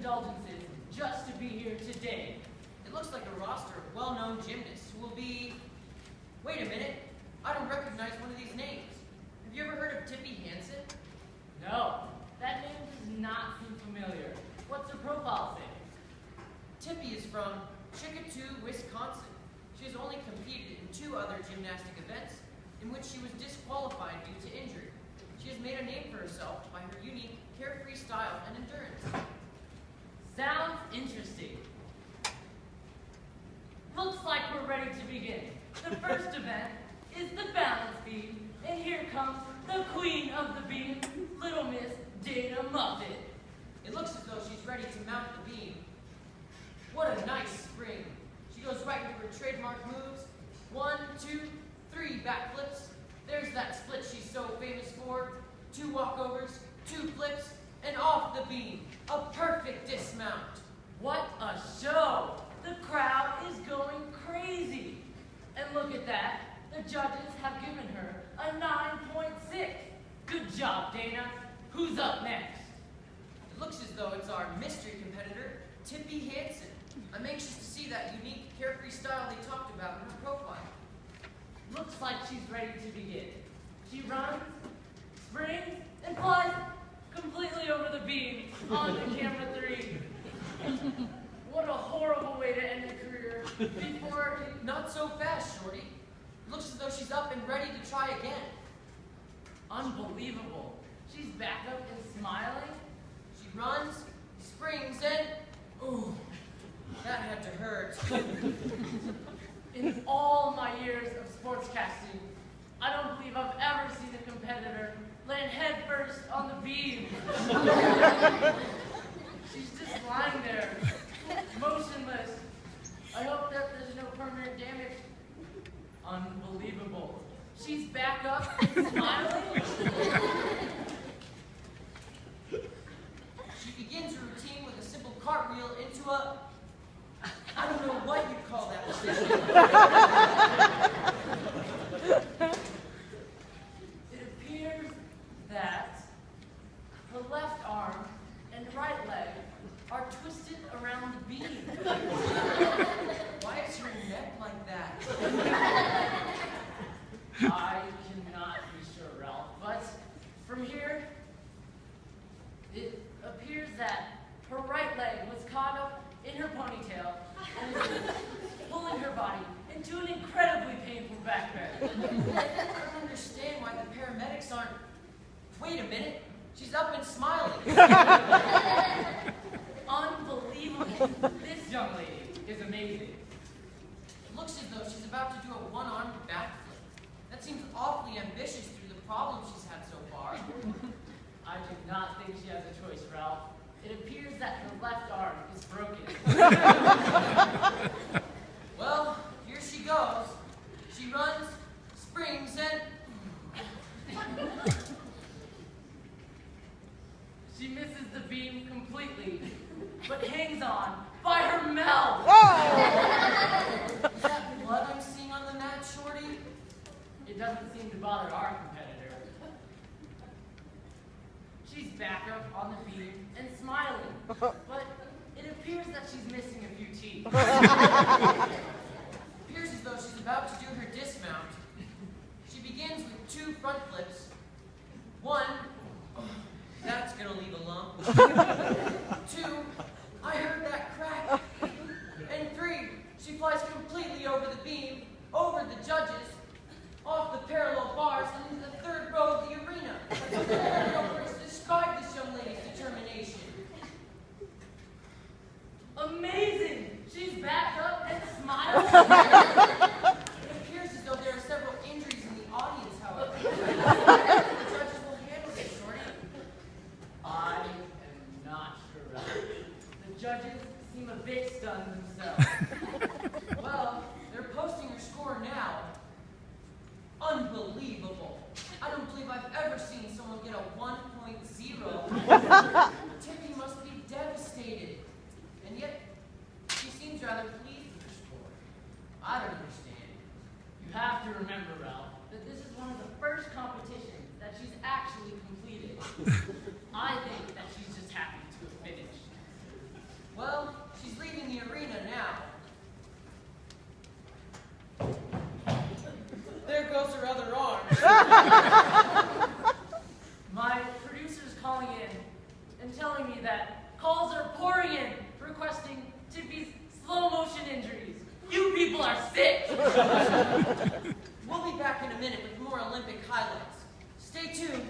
indulgences just to be here today. It looks like a roster of well-known gymnasts who will be... Wait a minute. I don't recognize one of these names. Have you ever heard of Tippy Hansen? No, that name does not seem familiar. What's her profile say? Tippy is from Chickasaw, Wisconsin. She has only competed in 2 other gymnastic events in which she was disqualified due to injury. She has made a name for herself by her unique, carefree style and endurance. Sounds interesting. Looks like we're ready to begin. The first event is the balance beam, and here comes the queen of the beam, Little Miss Dana Muffet. It looks as though she's ready to mount the beam. What a nice spring. She goes right into her trademark moves. 1, 2, 3 backflips. There's that split she's so famous for. 2 walkovers, 2 flips, and off the beam. A perfect dismount. What a show! The crowd is going crazy. And look at that. The judges have given her a 9.6. Good job, Dana. Who's up next? It looks as though it's our mystery competitor, Tippy Hansen. I'm anxious to see that unique, carefree style they talked about in her profile. Looks like she's ready to begin. She runs, springs, and flies completely over the beam on the camera 3. What a horrible way to end a career. Before, not so fast, Shorty. Looks as though she's up and ready to try again. Unbelievable. She's back up and smiling. She runs, springs, and... Ooh, that had to hurt. In all my years of sportscasting, I don't believe I've ever seen a competitor land headfirst on the beam. She's just lying there, motionless. I hope that there's no permanent damage. Unbelievable. She's back up and smiling. She begins her routine with a simple cartwheel into a... I don't know what you'd call that position. It appears that her left arm and right leg are twisted around the beam. Why is her neck like that? I cannot be sure, Ralph, but from here, it appears that her right leg was caught up in her ponytail and is pulling her body into an incredibly painful back bend. I don't understand why the paramedics aren't... Wait a minute, she's up and smiling. Unbelievable. This young lady is amazing. It looks as though she's about to do a one-armed backflip. That seems awfully ambitious due to the problems she's had so far. I do not think she has a choice, Ralph. It appears that her left arm is broken. Well, here she goes. She runs, springs, and... She misses the beam completely, but hangs on by her mouth. Is that blood I'm seeing on the mat, Shorty? It doesn't seem to bother our competitor. She's back up on the beam and smiling, but it appears that she's missing a few teeth. Appears as though she's about to do her dismount. She begins with 2 front flips. 1, that's gonna leave a lump. 2, I heard that crack. And 3, she flies completely over the beam, over the judges, off the parallel bars, and into the 3rd row of the arena. I don't know words to describe this young lady's determination. Amazing! She's back up and smiling. It appears as though there are several injuries in the audience, however. The judges will handle this, Shorty. I am not sure, Ralph. The judges seem a bit stunned themselves. Well, they're posting her score now. Unbelievable. I don't believe I've ever seen someone get a 1.0. Tippy must be devastated. And yet, she seems rather pleased with her score. I don't understand. You have to remember, Ralph, that this is one of the first competitions that she's actually completed. I think that she's just happy to have finished. goes her other arm? My producer's calling in and telling me that calls are pouring in requesting Tippy's slow motion injuries. You people are sick! We'll be back in a minute with more Olympic highlights. Stay tuned.